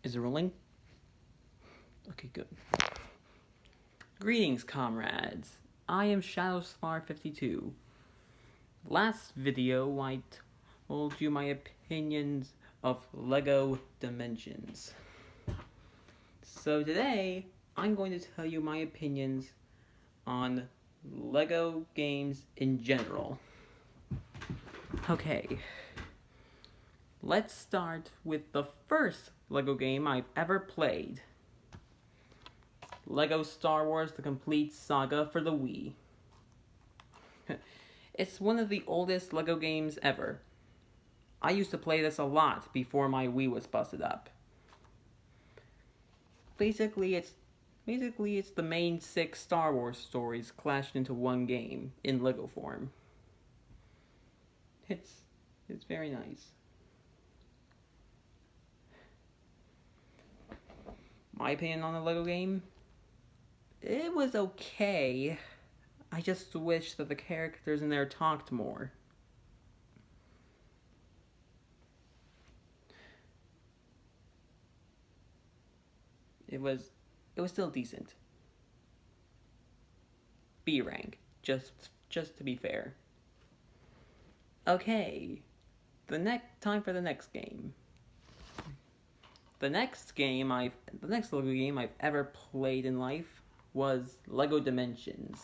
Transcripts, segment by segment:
Is it rolling? Okay, good. Greetings, comrades. I am ShadowSlar52. Last video, I told you my opinions of LEGO Dimensions. So today, I'm going to tell you my opinions on LEGO games in general. Okay. Let's start with the first LEGO game I've ever played. LEGO Star Wars The Complete Saga for the Wii. It's one of the oldest LEGO games ever. I used to play this a lot before my Wii was busted up. Basically, it's the main 6 Star Wars stories clashed into one game in LEGO form. It's very nice. My opinion on the LEGO game? It was okay. I just wish that the characters in there talked more. It was still decent. B rank, just to be fair. Okay, time for the next game. The next LEGO game I've ever played in life was LEGO Dimensions.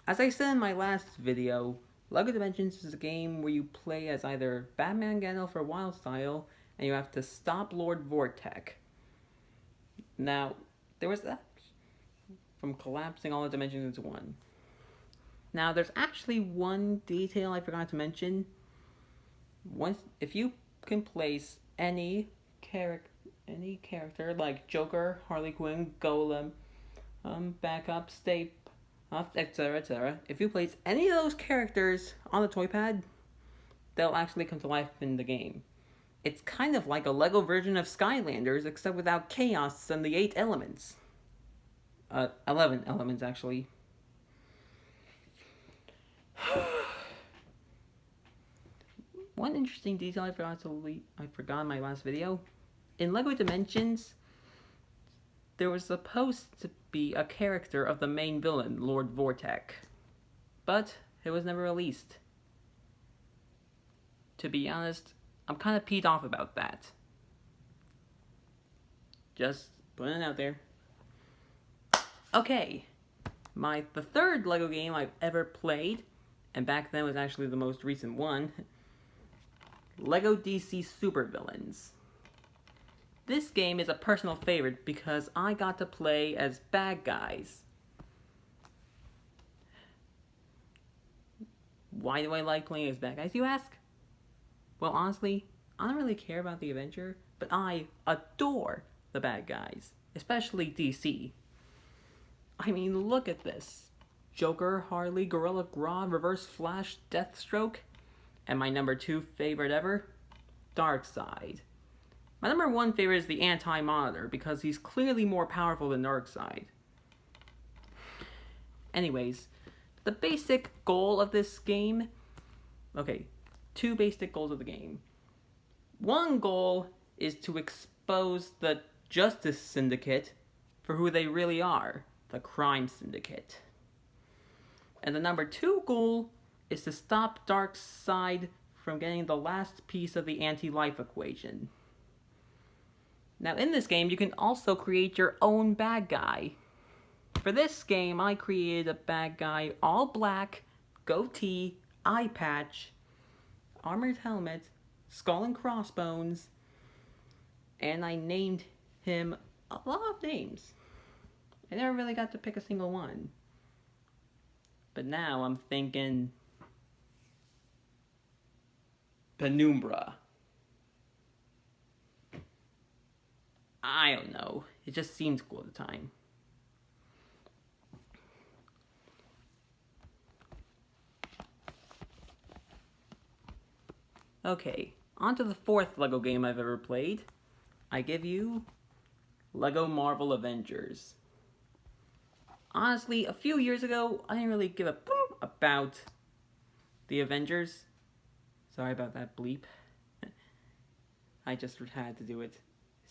As I said in my last video, LEGO Dimensions is a game where you play as either Batman Gandalf or Wildstyle, and you have to stop Lord Vortek. Now, there was that from collapsing all the dimensions into one. Now, there's actually one detail I forgot to mention. If you can place any character like Joker, Harley Quinn, Golem, Backup, Snape, etc. If you place any of those characters on the toy pad, they'll actually come to life in the game. It's kind of like a LEGO version of Skylanders, except without chaos and the 8 elements. 11 elements, actually. One interesting detail I forgot in my last video. In LEGO Dimensions, there was supposed to be a character of the main villain, Lord Vortek. But it was never released. To be honest, I'm kind of peed off about that. Just putting it out there. Okay, the third LEGO game I've ever played, and back then was actually the most recent one, LEGO DC Supervillains. This game is a personal favorite because I got to play as bad guys. Why do I like playing as bad guys, you ask? Well, honestly, I don't really care about the adventure, but I adore the bad guys, especially DC. I mean, look at this. Joker, Harley, Gorilla Grodd, Reverse Flash, Deathstroke, and my number 2 favorite ever, Darkseid. My number 1 favorite is the Anti-Monitor because he's clearly more powerful than Darkseid. Anyways, the basic goal of this game... Okay, 2 basic goals of the game. One goal is to expose the Justice Syndicate for who they really are, the Crime Syndicate. And the number 2 goal is to stop Darkseid from getting the last piece of the anti-life equation. Now in this game, you can also create your own bad guy. For this game, I created a bad guy all black, goatee, eye patch, armored helmet, skull and crossbones, and I named him a lot of names. I never really got to pick a single one. But now I'm thinking... Penumbra. I don't know. It just seemed cool at the time. Okay, on to the 4th LEGO game I've ever played. I give you LEGO Marvel Avengers. Honestly, a few years ago, I didn't really give a poop about the Avengers. Sorry about that bleep. I just had to do it.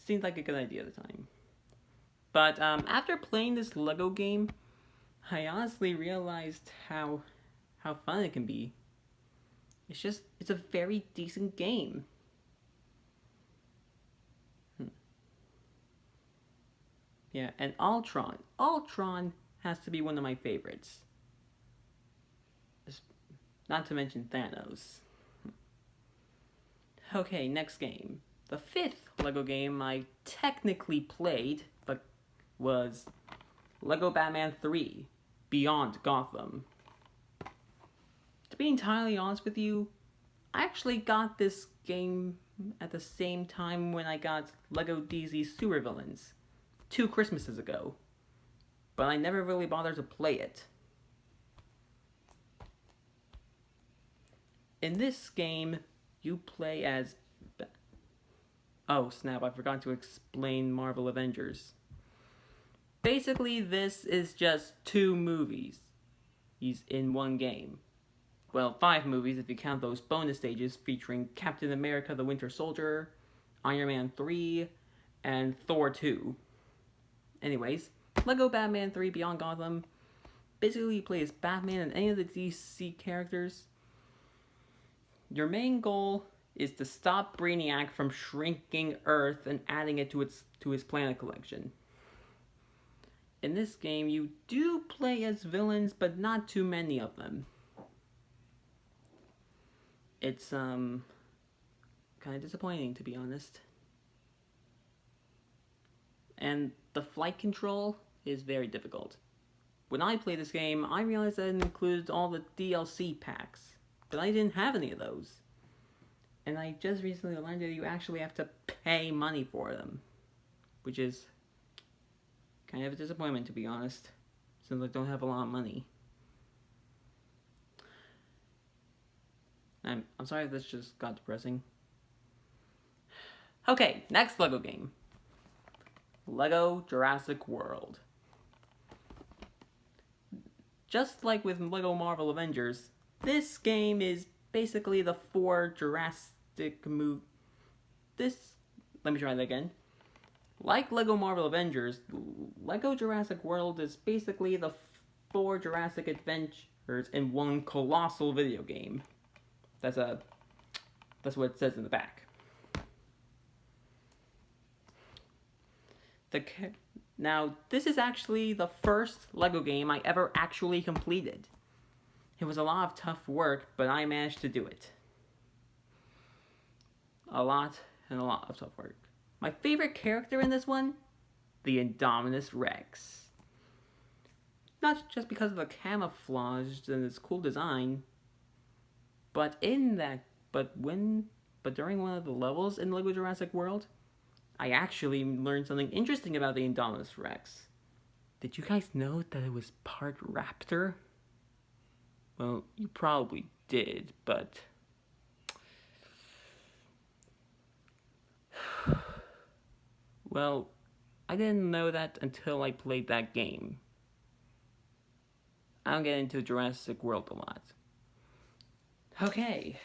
seemed like a good idea at the time. But after playing this Lego game, I honestly realized how fun it can be. It's a very decent game. Yeah, and Ultron. Ultron has to be one of my favorites. Not to mention Thanos. Okay, next game. The fifth Lego game I technically played, but was Lego Batman 3 Beyond Gotham. To be entirely honest with you, I actually got this game at the same time when I got Lego DZ Supervillains 2 Christmases ago, but I never really bothered to play it. In this game, you play as... Oh snap, I forgot to explain Marvel Avengers. Basically, this is just 2 movies. He's in one game. Well, 5 movies if you count those bonus stages featuring Captain America the Winter Soldier, Iron Man 3, and Thor 2. Anyways, Lego Batman 3 Beyond Gotham. Basically, you play as Batman and any of the DC characters. Your main goal is to stop Brainiac from shrinking Earth and adding it to his planet collection. In this game, you do play as villains, but not too many of them. It's kind of disappointing, to be honest. And the flight control is very difficult. When I played this game, I realized that it included all the DLC packs, but I didn't have any of those. And I just recently learned that you actually have to pay money for them, which is kind of a disappointment, to be honest, since I don't have a lot of money. I'm sorry if this just got depressing. Okay, next Lego game. Lego Jurassic World. Just like with Lego Marvel Avengers, this game is basically the 4 Jurassic move. Let me try that again. Like Lego Marvel Avengers, Lego Jurassic World is basically the 4 Jurassic Adventures in one colossal video game. That's what it says in the back. Now, this is actually the first Lego game I ever actually completed. It was a lot of tough work, but I managed to do it. A lot of tough work. My favorite character in this one? The Indominus Rex. Not just because of the camouflage and its cool design, but during one of the levels in Lego Jurassic World, I actually learned something interesting about the Indominus Rex. Did you guys know that it was part raptor? Well, you probably did, but... Well, I didn't know that until I played that game. I don't get into Jurassic World a lot. Okay.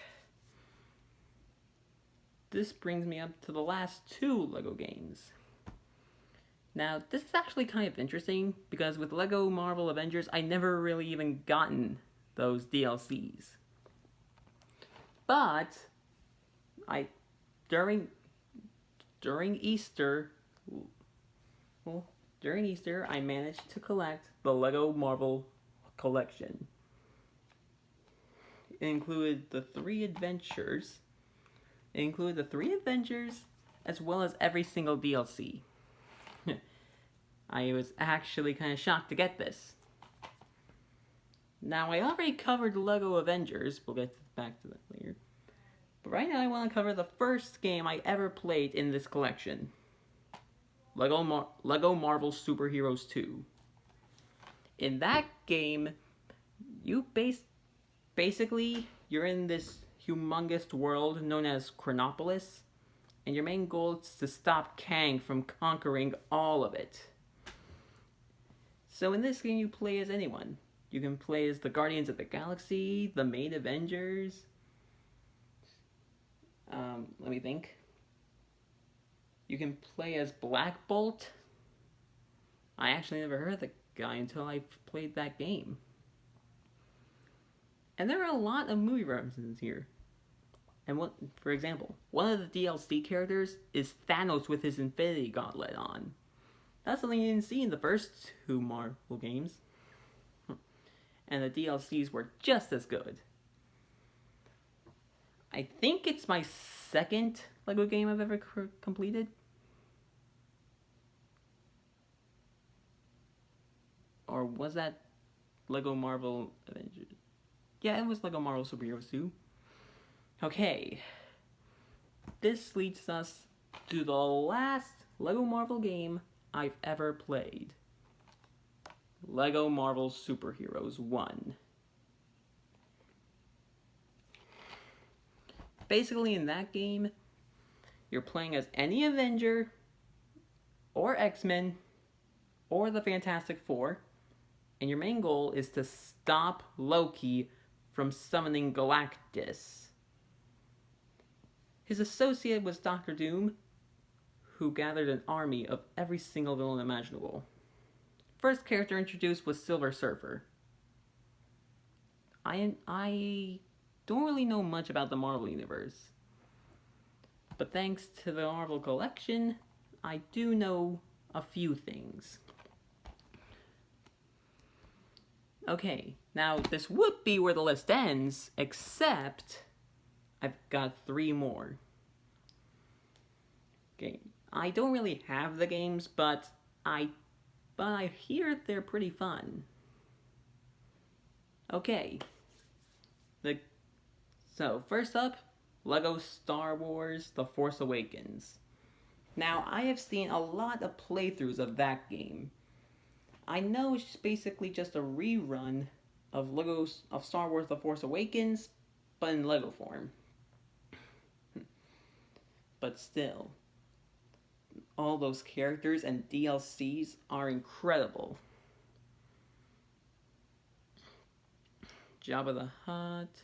This brings me up to the last 2 Lego games. Now, this is actually kind of interesting, because with Lego Marvel Avengers, I never really even gotten those DLCs. But, during Easter, I managed to collect the Lego Marvel collection. It included the 3 adventures. As well as every single DLC. I was actually kind of shocked to get this. Now, I already covered Lego Avengers. We'll get back to that later. But right now, I want to cover the first game I ever played in this collection. Lego Marvel Super Heroes 2. In that game, you basically, you're in this humongous world known as Chronopolis, and your main goal is to stop Kang from conquering all of it. So in this game, you play as anyone. You can play as the Guardians of the Galaxy, the main Avengers. Let me think. You can play as Black Bolt. I actually never heard of the guy until I played that game. And there are a lot of movie references here. And what, for example, one of the DLC characters is Thanos with his Infinity Gauntlet on. That's something you didn't see in the first two Marvel games. And the DLCs were just as good. I think it's my second LEGO game I've ever completed. Or was that LEGO Marvel Avengers? Yeah, it was LEGO Marvel Superheroes 2. Okay. This leads us to the last LEGO Marvel game I've ever played. LEGO Marvel Superheroes 1. Basically, in that game, you're playing as any Avenger, or X-Men, or the Fantastic Four, and your main goal is to stop Loki from summoning Galactus. His associate was Doctor Doom, who gathered an army of every single villain imaginable. First character introduced was Silver Surfer. I don't really know much about the Marvel Universe, but thanks to the Marvel Collection, I do know a few things. Okay, now this would be where the list ends, except I've got 3 more. Okay, I don't really have the games, but I hear they're pretty fun. Okay. So, first up, LEGO Star Wars The Force Awakens. Now, I have seen a lot of playthroughs of that game. I know it's basically just a rerun of Star Wars The Force Awakens, but in LEGO form. But still, all those characters and DLCs are incredible. Jabba the Hutt,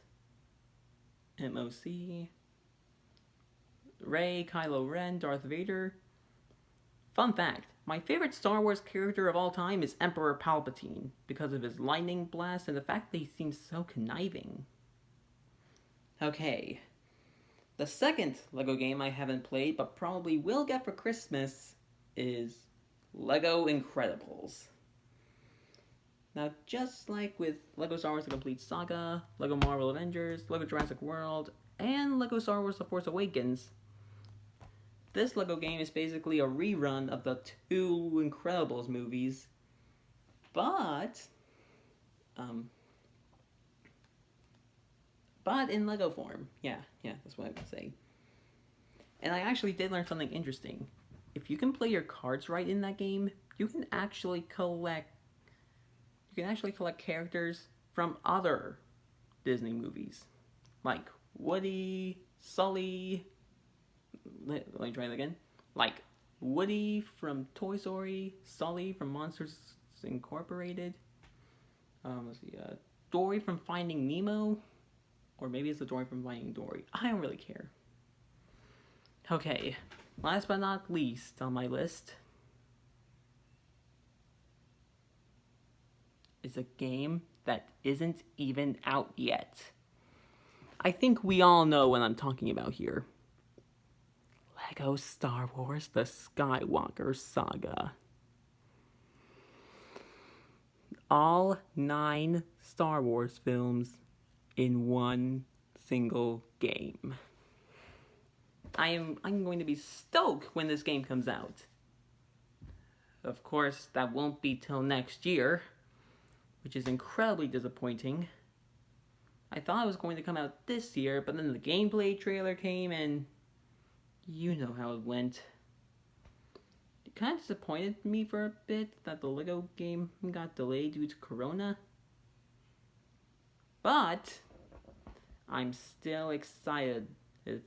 MOC, Rey, Kylo Ren, Darth Vader. Fun fact, my favorite Star Wars character of all time is Emperor Palpatine, because of his lightning blast and the fact that he seems so conniving. Okay, the second LEGO game I haven't played, but probably will get for Christmas, is LEGO Incredibles. Now, just like with LEGO Star Wars The Complete Saga, LEGO Marvel Avengers, LEGO Jurassic World, and LEGO Star Wars The Force Awakens, this LEGO game is basically a rerun of the 2 Incredibles movies, but in LEGO form. Yeah, that's what I would say. And I actually did learn something interesting. If you can play your cards right in that game, you can actually collect characters from other Disney movies, like Woody, Sully. Let me try that again. Like Woody from Toy Story, Sully from Monsters Incorporated. Let's see, Dory from Finding Nemo, or maybe it's the Dory from Finding Dory. I don't really care. Okay, last but not least on my list is a game that isn't even out yet. I think we all know what I'm talking about here. LEGO Star Wars The Skywalker Saga. All 9 Star Wars films in one single game. I'm going to be stoked when this game comes out. Of course, that won't be till next year, which is incredibly disappointing. I thought it was going to come out this year, but then the gameplay trailer came and you know how it went. It kind of disappointed me for a bit that the LEGO game got delayed due to Corona. But I'm still excited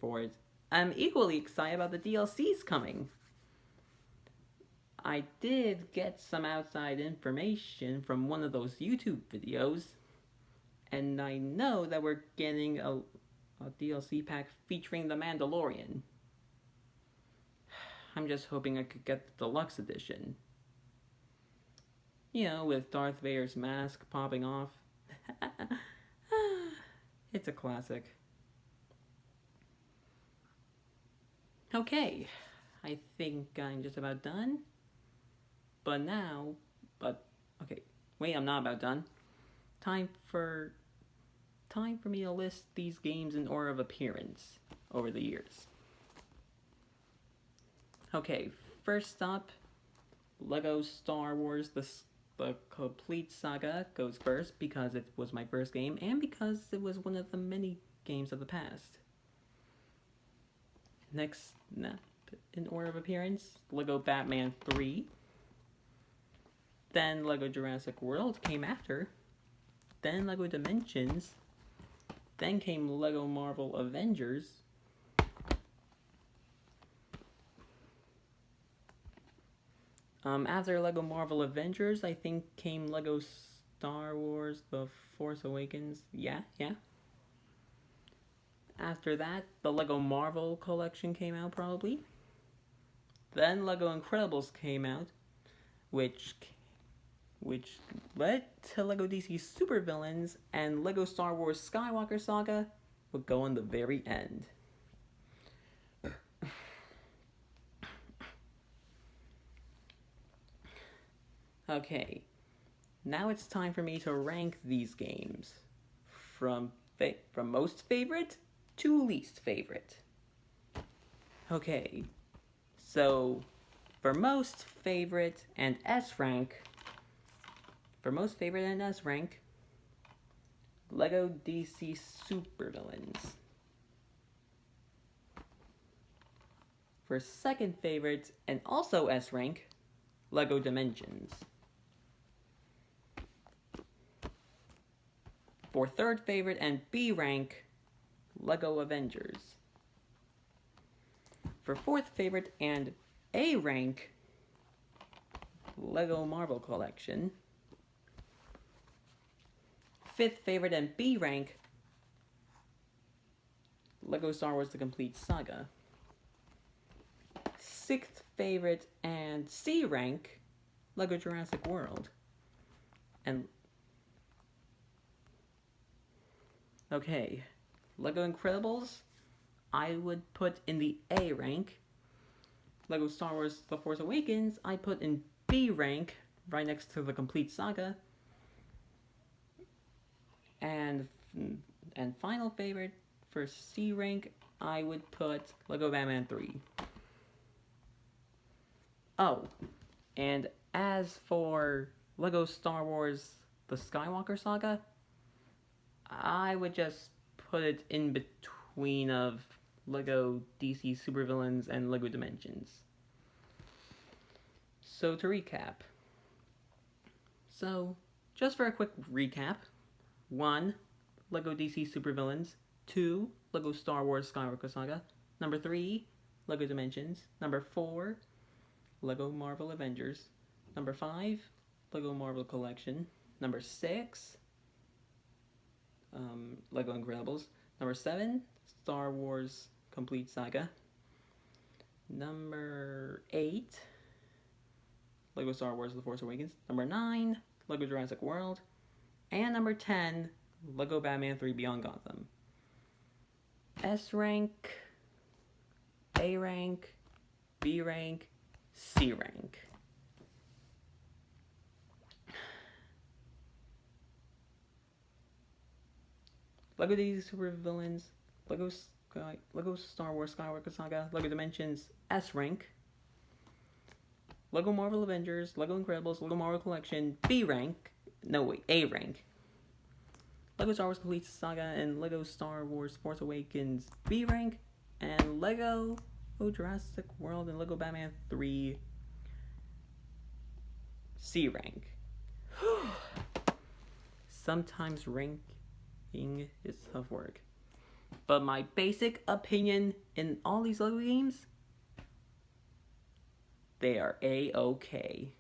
for it. I'm equally excited about the DLCs coming. I did get some outside information from one of those YouTube videos, and I know that we're getting a DLC pack featuring The Mandalorian. I'm just hoping I could get the deluxe edition. You know, with Darth Vader's mask popping off. It's a classic. Okay, I think I'm just about done. Okay, wait, I'm not about done. Time for me to list these games in order of appearance over the years. Okay, first up, Lego Star Wars the complete saga goes first because it was my first game and because it was one of the many games of the past. Next, in order of appearance, Lego Batman 3. Then Lego Jurassic World came after. Then Lego Dimensions. Then came Lego Marvel Avengers. After Lego Marvel Avengers, I think came Lego Star Wars The Force Awakens. Yeah. After that, the Lego Marvel collection came out probably. Then Lego Incredibles came out, which led to Lego DC Supervillains, and Lego Star Wars Skywalker Saga would go on the very end. Okay, now it's time for me to rank these games from most favorite to least favorite. Okay, so for most favorite and S rank, Lego DC Supervillains. For second favorite and also S rank, Lego Dimensions. For third favorite and B rank, Lego Avengers. For fourth favorite and A rank, Lego Marvel Collection. Fifth favorite and B rank, Lego Star Wars The Complete Saga. Sixth favorite and C rank, Lego Jurassic World. And okay, Lego Incredibles, I would put in the A rank. Lego Star Wars The Force Awakens, I put in B rank, right next to The Complete Saga. And final favorite, for C rank, I would put Lego Batman 3. Oh, and as for Lego Star Wars The Skywalker Saga, I would just put it in between of Lego DC Supervillains and Lego Dimensions. So to recap. So, just for a quick recap. 1. Lego DC Supervillains. 2. Lego Star Wars Skywalker Saga. Number 3. Lego Dimensions. Number 4. Lego Marvel Avengers. Number 5. Lego Marvel Collection. Number 6. Lego Incredibles. Number 7. Star Wars Complete Saga. Number 8. Lego Star Wars The Force Awakens. Number 9. Lego Jurassic World. And number 10. Lego Batman 3 Beyond Gotham. S rank, A rank, B rank, C rank. Lego DC Supervillains, Lego Star Wars Skywalker Saga, Lego Dimensions, S rank. Lego Marvel Avengers, Lego Incredibles, Lego Marvel Collection, A rank. Lego Star Wars Complete Saga and Lego Star Wars Force Awakens, B rank. And Lego Jurassic World and Lego Batman 3, C rank. Sometimes ranking is tough work. But my basic opinion in all these Lego games, they are A-okay.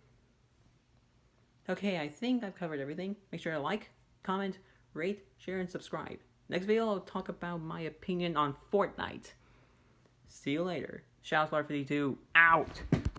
Okay, I think I've covered everything. Make sure to like, comment, rate, share, and subscribe. Next video, I'll talk about my opinion on Fortnite. See you later. Shoutsbar52 out.